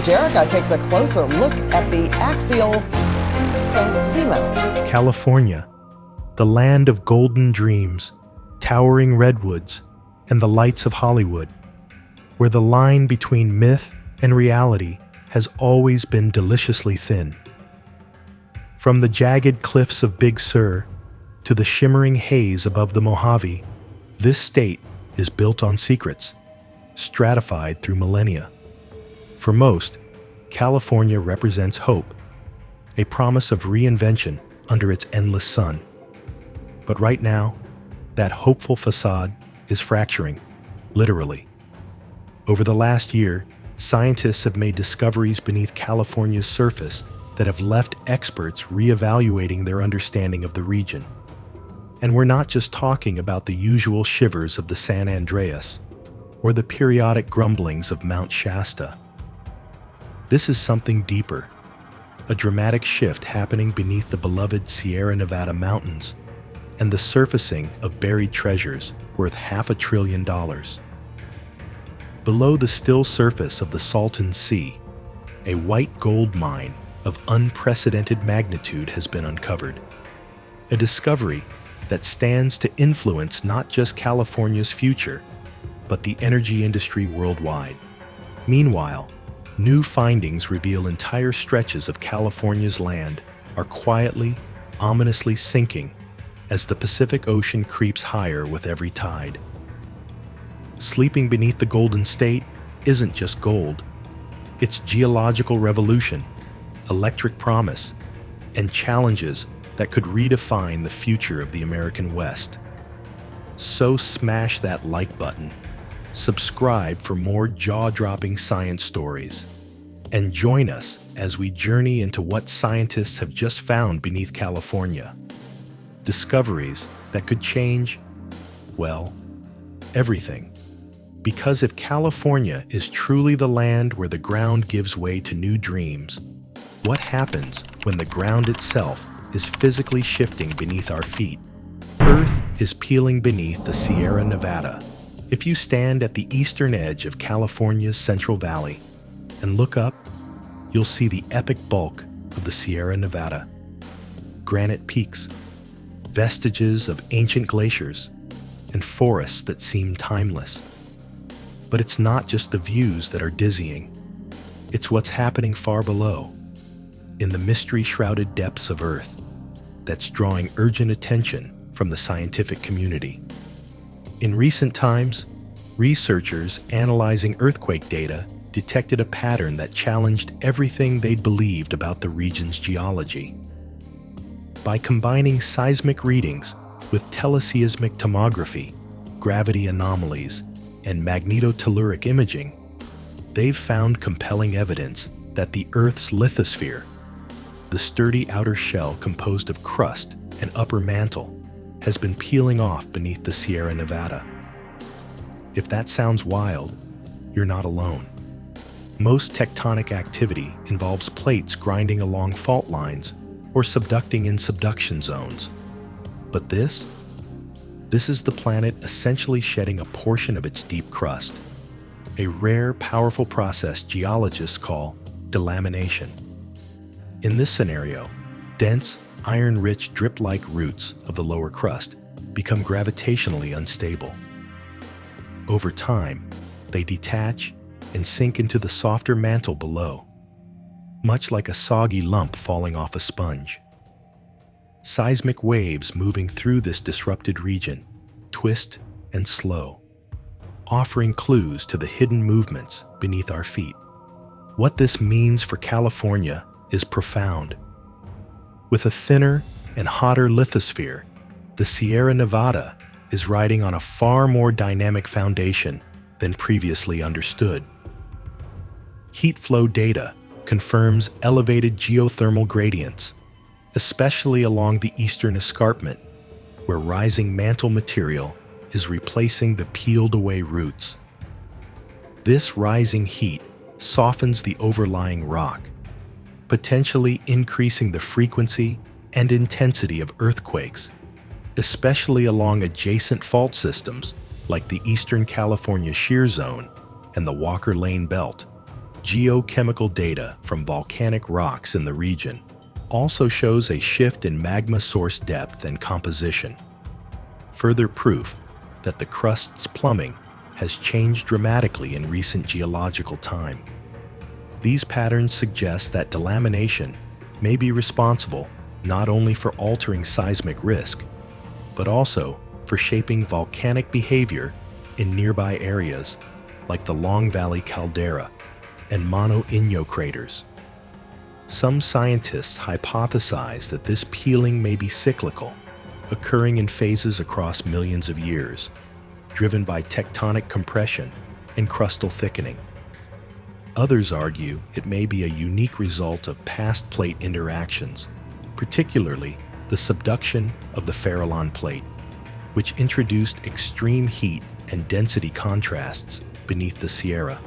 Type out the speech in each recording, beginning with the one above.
Jerica takes a closer look at the axial seamount. California, the land of golden dreams, towering redwoods, and the lights of Hollywood, where the line between myth and reality has always been deliciously thin. From the jagged cliffs of Big Sur to the shimmering haze above the Mojave, this state is built on secrets, stratified through millennia. For most, California represents hope, a promise of reinvention under its endless sun. But right now, that hopeful facade is fracturing, literally. Over the last year, scientists have made discoveries beneath California's surface that have left experts reevaluating their understanding of the region. And we're not just talking about the usual shivers of the San Andreas or the periodic grumblings of Mount Shasta. This is something deeper, a dramatic shift happening beneath the beloved Sierra Nevada mountains and the surfacing of buried treasures worth $500 billion. Below the still surface of the Salton Sea, a white gold mine of unprecedented magnitude has been uncovered. A discovery that stands to influence not just California's future, but the energy industry worldwide. Meanwhile, new findings reveal entire stretches of California's land are quietly, ominously sinking as the Pacific Ocean creeps higher with every tide. Sleeping beneath the Golden State isn't just gold. It's geological revolution, electric promise, and challenges that could redefine the future of the American West. So smash that like button, subscribe for more jaw-dropping science stories, and join us as we journey into what scientists have just found beneath California. Discoveries that could change, well, everything. Because if California is truly the land where the ground gives way to new dreams, what happens when the ground itself is physically shifting beneath our feet? Earth is peeling beneath the Sierra Nevada. If you stand at the eastern edge of California's Central Valley and look up, you'll see the epic bulk of the Sierra Nevada. Granite peaks, vestiges of ancient glaciers, and forests that seem timeless. But it's not just the views that are dizzying. It's what's happening far below, in the mystery-shrouded depths of Earth, that's drawing urgent attention from the scientific community. In recent times, researchers analyzing earthquake data detected a pattern that challenged everything they'd believed about the region's geology. By combining seismic readings with teleseismic tomography, gravity anomalies, and magnetotelluric imaging, they've found compelling evidence that the Earth's lithosphere, the sturdy outer shell composed of crust and upper mantle, has been peeling off beneath the Sierra Nevada. If that sounds wild, you're not alone. Most tectonic activity involves plates grinding along fault lines or subducting in subduction zones. But this is the planet essentially shedding a portion of its deep crust, a rare, powerful process geologists call delamination. In this scenario, dense, iron-rich drip-like roots of the lower crust become gravitationally unstable. Over time, they detach and sink into the softer mantle below, much like a soggy lump falling off a sponge. Seismic waves moving through this disrupted region twist and slow, offering clues to the hidden movements beneath our feet. What this means for California is profound. With a thinner and hotter lithosphere, the Sierra Nevada is riding on a far more dynamic foundation than previously understood. Heat flow data confirms elevated geothermal gradients, especially along the eastern escarpment, where rising mantle material is replacing the peeled-away roots. This rising heat softens the overlying rock, potentially increasing the frequency and intensity of earthquakes, especially along adjacent fault systems like the Eastern California Shear Zone and the Walker Lane Belt. Geochemical data from volcanic rocks in the region also shows a shift in magma source depth and composition, further proof that the crust's plumbing has changed dramatically in recent geological time. These patterns suggest that delamination may be responsible not only for altering seismic risk, but also for shaping volcanic behavior in nearby areas like the Long Valley caldera and Mono Inyo craters. Some scientists hypothesize that this peeling may be cyclical, occurring in phases across millions of years, driven by tectonic compression and crustal thickening. Others argue it may be a unique result of past plate interactions, particularly the subduction of the Farallon plate, which introduced extreme heat and density contrasts beneath the Sierra.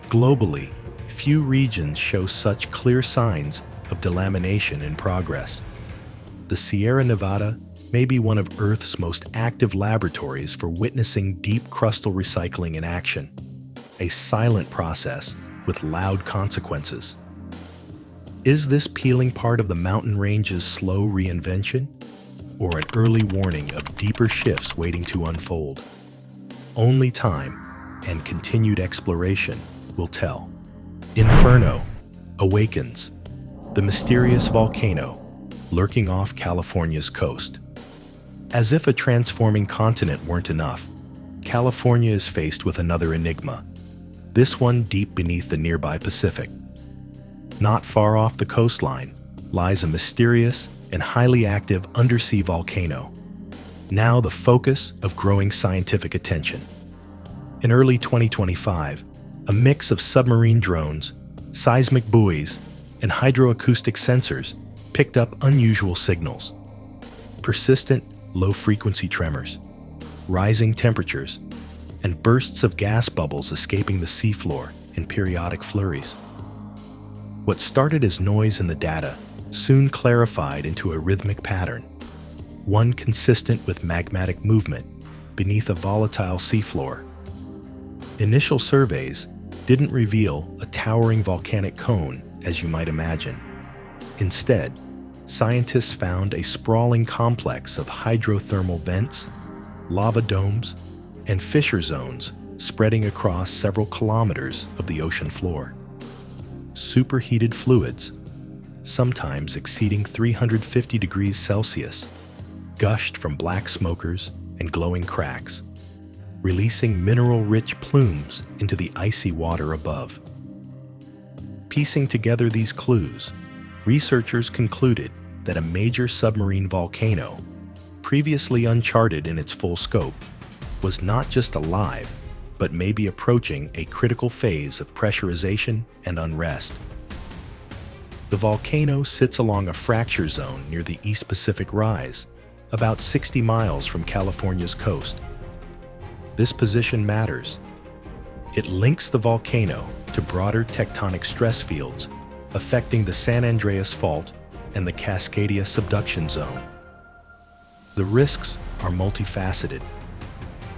Globally, few regions show such clear signs of delamination in progress. The Sierra Nevada may be one of Earth's most active laboratories for witnessing deep crustal recycling in action, a silent process with loud consequences. Is this peeling part of the mountain range's slow reinvention, or an early warning of deeper shifts waiting to unfold? Only time and continued exploration will tell. Inferno awakens, the mysterious volcano lurking off California's coast. As if a transforming continent weren't enough, California is faced with another enigma, this one deep beneath the nearby Pacific. Not far off the coastline lies a mysterious and highly active undersea volcano, now the focus of growing scientific attention. In early 2025, a mix of submarine drones, seismic buoys, and hydroacoustic sensors picked up unusual signals. Persistent, low-frequency tremors, rising temperatures, and bursts of gas bubbles escaping the seafloor in periodic flurries. What started as noise in the data soon clarified into a rhythmic pattern, one consistent with magmatic movement beneath a volatile seafloor. Initial surveys didn't reveal a towering volcanic cone as you might imagine. Instead, scientists found a sprawling complex of hydrothermal vents, lava domes, and fissure zones spreading across several kilometers of the ocean floor. Superheated fluids, sometimes exceeding 350 degrees Celsius, gushed from black smokers and glowing cracks, releasing mineral-rich plumes into the icy water above. Piecing together these clues, researchers concluded that a major submarine volcano, previously uncharted in its full scope, was not just alive, but may be approaching a critical phase of pressurization and unrest. The volcano sits along a fracture zone near the East Pacific Rise, about 60 miles from California's coast. This position matters. It links the volcano to broader tectonic stress fields affecting the San Andreas Fault and the Cascadia subduction zone. The risks are multifaceted.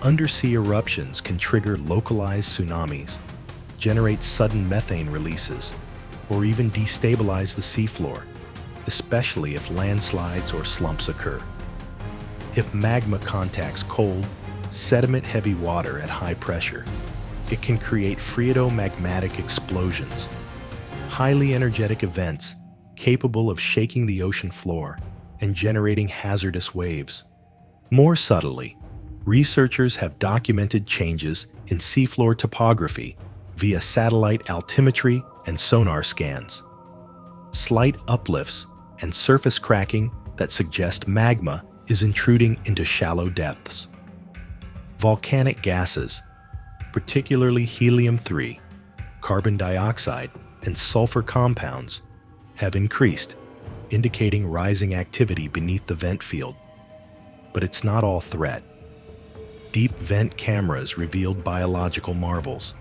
Undersea eruptions can trigger localized tsunamis, generate sudden methane releases, or even destabilize the seafloor, especially if landslides or slumps occur. If magma contacts cold, sediment-heavy water at high pressure, it can create phreatomagmatic explosions, highly energetic events capable of shaking the ocean floor and generating hazardous waves. More subtly, researchers have documented changes in seafloor topography via satellite altimetry and sonar scans. Slight uplifts and surface cracking that suggest magma is intruding into shallow depths. Volcanic gases, particularly helium-3, carbon dioxide, and sulfur compounds, have increased, indicating rising activity beneath the vent field. But it's not all threat. Deep vent cameras revealed biological marvels.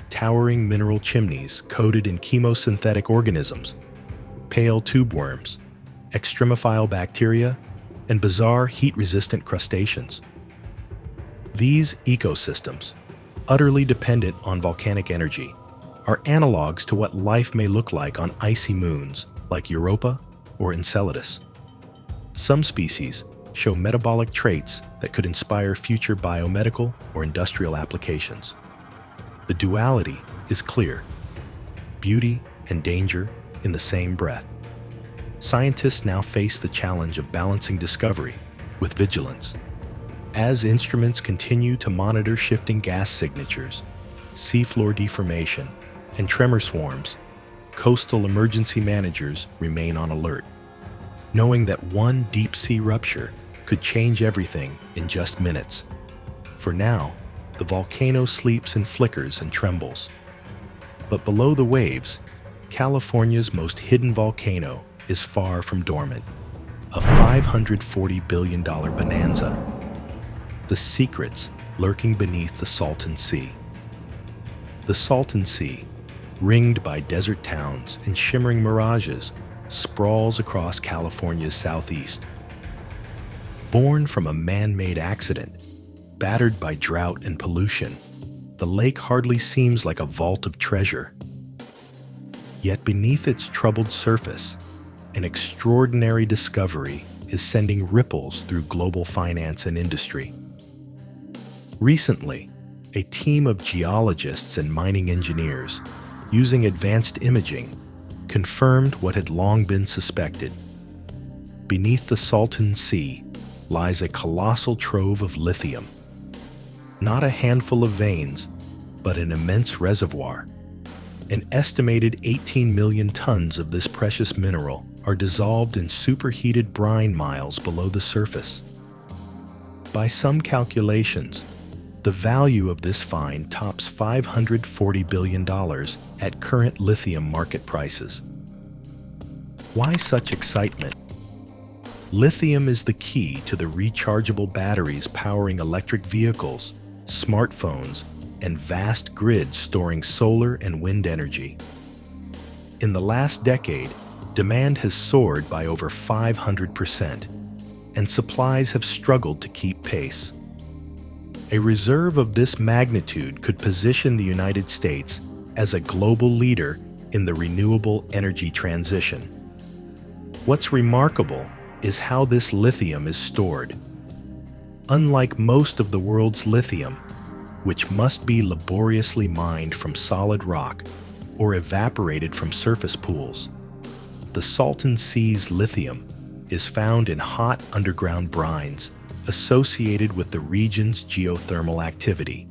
Towering mineral chimneys coated in chemosynthetic organisms, pale tube worms, extremophile bacteria, and bizarre heat-resistant crustaceans. These ecosystems, utterly dependent on volcanic energy, are analogs to what life may look like on icy moons like Europa or Enceladus. Some species show metabolic traits that could inspire future biomedical or industrial applications. The duality is clear: beauty and danger in the same breath. Scientists now face the challenge of balancing discovery with vigilance. As instruments continue to monitor shifting gas signatures, seafloor deformation, and tremor swarms, coastal emergency managers remain on alert, knowing that one deep-sea rupture could change everything in just minutes. For now, the volcano sleeps and flickers and trembles. But below the waves, California's most hidden volcano is far from dormant, a $540 billion bonanza. The secrets lurking beneath the Salton Sea. The Salton Sea, ringed by desert towns and shimmering mirages, sprawls across California's southeast. Born from a man-made accident, battered by drought and pollution, the lake hardly seems like a vault of treasure. Yet beneath its troubled surface, an extraordinary discovery is sending ripples through global finance and industry. Recently, a team of geologists and mining engineers, using advanced imaging, confirmed what had long been suspected. Beneath the Salton Sea lies a colossal trove of lithium. Not a handful of veins, but an immense reservoir. An estimated 18 million tons of this precious mineral are dissolved in superheated brine miles below the surface. By some calculations, the value of this find tops $540 billion at current lithium market prices. Why such excitement? Lithium is the key to the rechargeable batteries powering electric vehicles, smartphones, and vast grids storing solar and wind energy. In the last decade, demand has soared by over 500%, and supplies have struggled to keep pace. A reserve of this magnitude could position the United States as a global leader in the renewable energy transition. What's remarkable is how this lithium is stored. Unlike most of the world's lithium, which must be laboriously mined from solid rock or evaporated from surface pools, the Salton Sea's lithium is found in hot underground brines associated with the region's geothermal activity.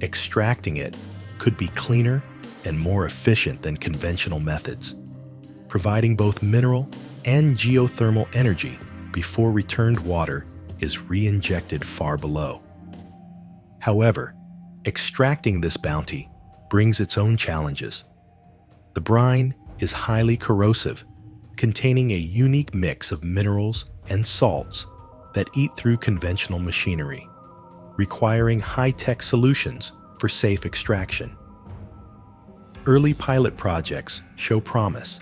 Extracting it could be cleaner and more efficient than conventional methods, providing both mineral and geothermal energy before returned water is re-injected far below. However, extracting this bounty brings its own challenges. The brine is highly corrosive, containing a unique mix of minerals and salts that eat through conventional machinery, requiring high-tech solutions for safe extraction. Early pilot projects show promise,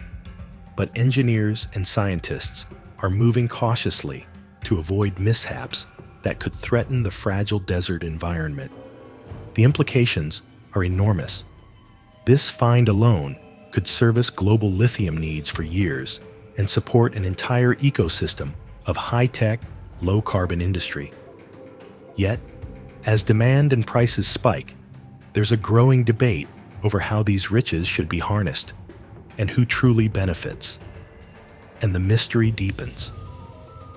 but engineers and scientists are moving cautiously to avoid mishaps that could threaten the fragile desert environment. The implications are enormous. This find alone could service global lithium needs for years and support an entire ecosystem of high-tech, low-carbon industry. Yet, as demand and prices spike, there's a growing debate over how these riches should be harnessed and who truly benefits. And the mystery deepens.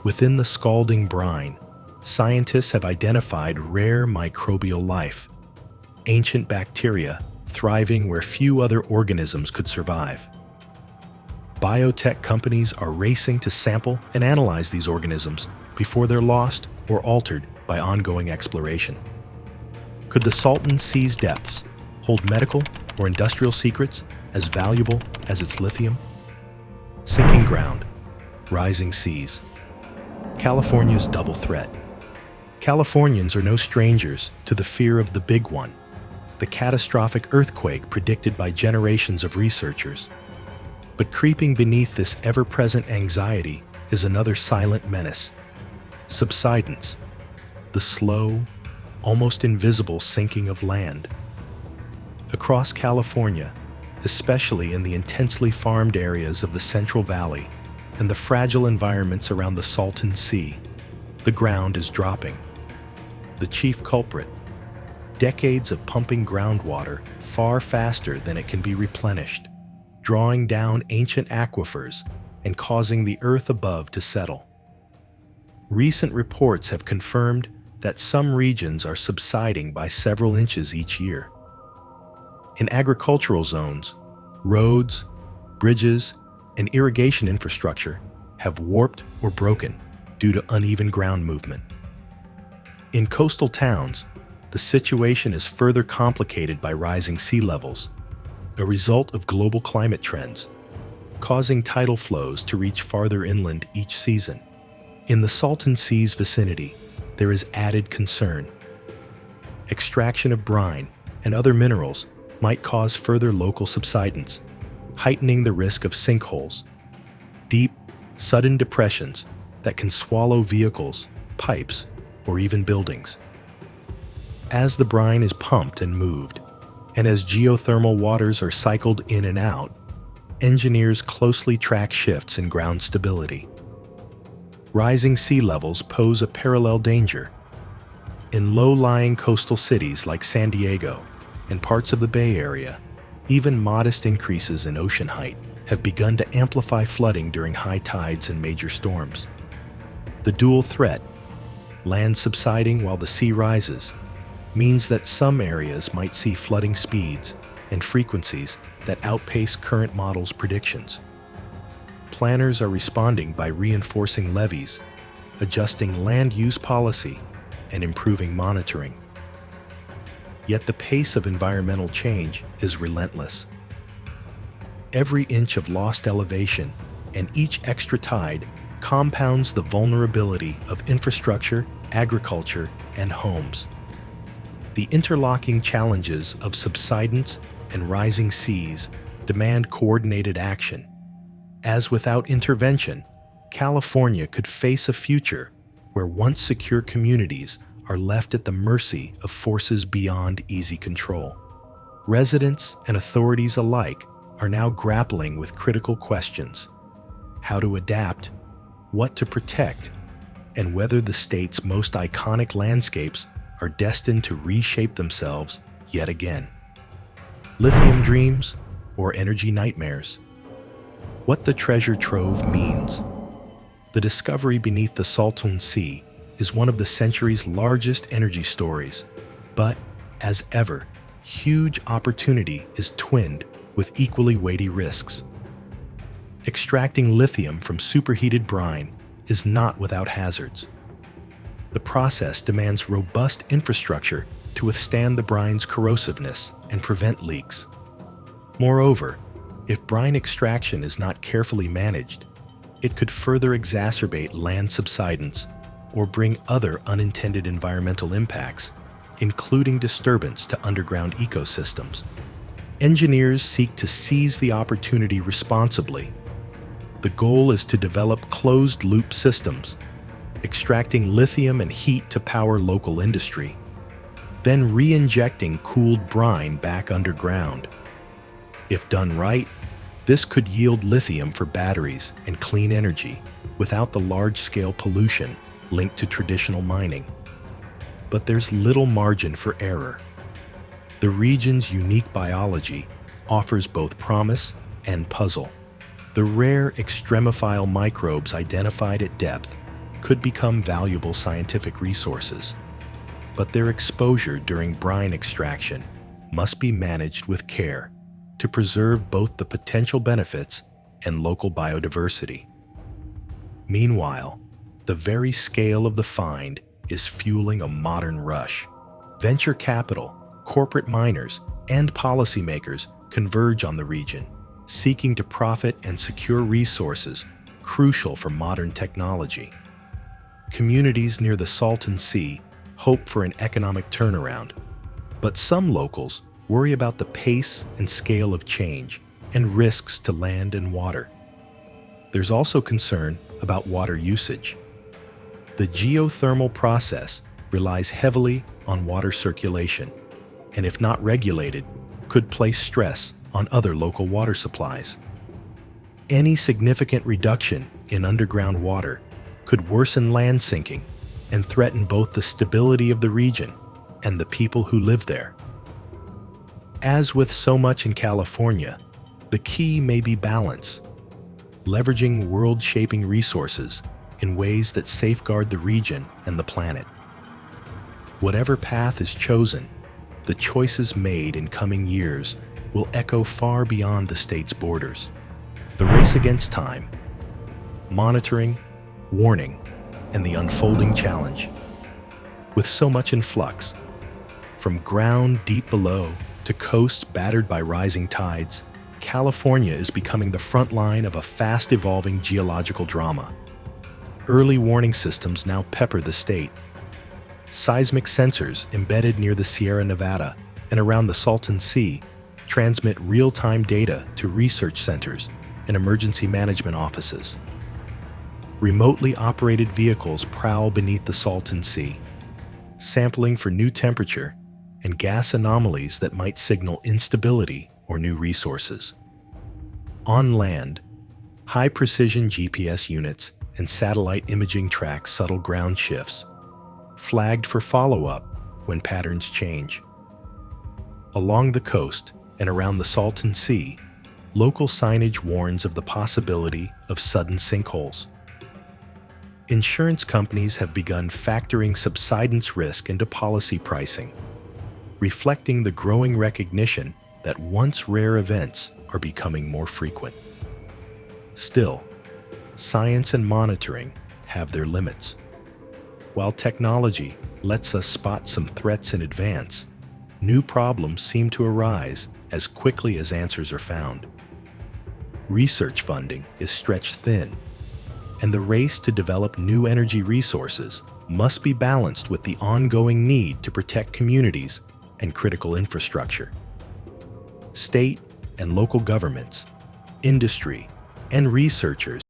Within the scalding brine, scientists have identified rare microbial life, ancient bacteria thriving where few other organisms could survive. Biotech companies are racing to sample and analyze these organisms before they're lost or altered by ongoing exploration. Could the Salton Sea's depths hold medical or industrial secrets as valuable as its lithium? Sinking ground, rising seas. California's double threat. Californians are no strangers to the fear of the big one, the catastrophic earthquake predicted by generations of researchers. But creeping beneath this ever-present anxiety is another silent menace: subsidence, the slow, almost invisible sinking of land. Across California, especially in the intensely farmed areas of the Central Valley and the fragile environments around the Salton Sea, the ground is dropping. The chief culprit: decades of pumping groundwater far faster than it can be replenished, drawing down ancient aquifers and causing the earth above to settle. Recent reports have confirmed that some regions are subsiding by several inches each year. In agricultural zones, roads, bridges, and irrigation infrastructure have warped or broken due to uneven ground movement. In coastal towns, the situation is further complicated by rising sea levels, a result of global climate trends, causing tidal flows to reach farther inland each season. In the Salton Sea's vicinity, there is added concern. Extraction of brine and other minerals might cause further local subsidence, heightening the risk of sinkholes, deep, sudden depressions that can swallow vehicles, pipes, or even buildings. As the brine is pumped and moved, and as geothermal waters are cycled in and out, engineers closely track shifts in ground stability. Rising sea levels pose a parallel danger. In low-lying coastal cities like San Diego and parts of the Bay Area, even modest increases in ocean height have begun to amplify flooding during high tides and major storms. The dual threat, land subsiding while the sea rises, means that some areas might see flooding speeds and frequencies that outpace current models' predictions. Planners are responding by reinforcing levees, adjusting land use policy, and improving monitoring. Yet the pace of environmental change is relentless. Every inch of lost elevation and each extra tide compounds the vulnerability of infrastructure, agriculture, and homes. The interlocking challenges of subsidence and rising seas demand coordinated action. As without intervention, California could face a future where once secure communities are left at the mercy of forces beyond easy control. Residents and authorities alike are now grappling with critical questions: how to adapt, what to protect, and whether the state's most iconic landscapes are destined to reshape themselves yet again. Lithium dreams or energy nightmares? What the treasure trove means. The discovery beneath the Salton Sea is one of the century's largest energy stories, but, as ever, huge opportunity is twinned with equally weighty risks. Extracting lithium from superheated brine is not without hazards. The process demands robust infrastructure to withstand the brine's corrosiveness and prevent leaks. Moreover, if brine extraction is not carefully managed, it could further exacerbate land subsidence or bring other unintended environmental impacts, including disturbance to underground ecosystems. Engineers seek to seize the opportunity responsibly. The goal is to develop closed-loop systems, extracting lithium and heat to power local industry, then re-injecting cooled brine back underground. If done right, this could yield lithium for batteries and clean energy without the large-scale pollution linked to traditional mining. But there's little margin for error. The region's unique biology offers both promise and puzzle. The rare extremophile microbes identified at depth could become valuable scientific resources, but their exposure during brine extraction must be managed with care to preserve both the potential benefits and local biodiversity. Meanwhile, the very scale of the find is fueling a modern rush. Venture capital, corporate miners, and policymakers converge on the region, seeking to profit and secure resources crucial for modern technology. Communities near the Salton Sea hope for an economic turnaround, but some locals worry about the pace and scale of change and risks to land and water. There's also concern about water usage. The geothermal process relies heavily on water circulation, and if not regulated, could place stress on other local water supplies. Any significant reduction in underground water could worsen land sinking and threaten both the stability of the region and the people who live there. As with so much in California, the key may be balance, leveraging world-shaping resources in ways that safeguard the region and the planet. Whatever path is chosen, the choices made in coming years will echo far beyond the state's borders. The race against time, monitoring, warning, and the unfolding challenge. With so much in flux, from ground deep below to coasts battered by rising tides, California is becoming the front line of a fast-evolving geological drama. Early warning systems now pepper the state. Seismic sensors embedded near the Sierra Nevada and around the Salton Sea transmit real-time data to research centers and emergency management offices. Remotely operated vehicles prowl beneath the Salton Sea, sampling for new temperature and gas anomalies that might signal instability or new resources. On land, high-precision GPS units and satellite imaging track subtle ground shifts, flagged for follow-up when patterns change. Along the coast and around the Salton Sea, local signage warns of the possibility of sudden sinkholes. Insurance companies have begun factoring subsidence risk into policy pricing, reflecting the growing recognition that once rare events are becoming more frequent. Still, science and monitoring have their limits. While technology lets us spot some threats in advance, new problems seem to arise as quickly as answers are found. Research funding is stretched thin, and the race to develop new energy resources must be balanced with the ongoing need to protect communities and critical infrastructure. State and local governments, industry, and researchers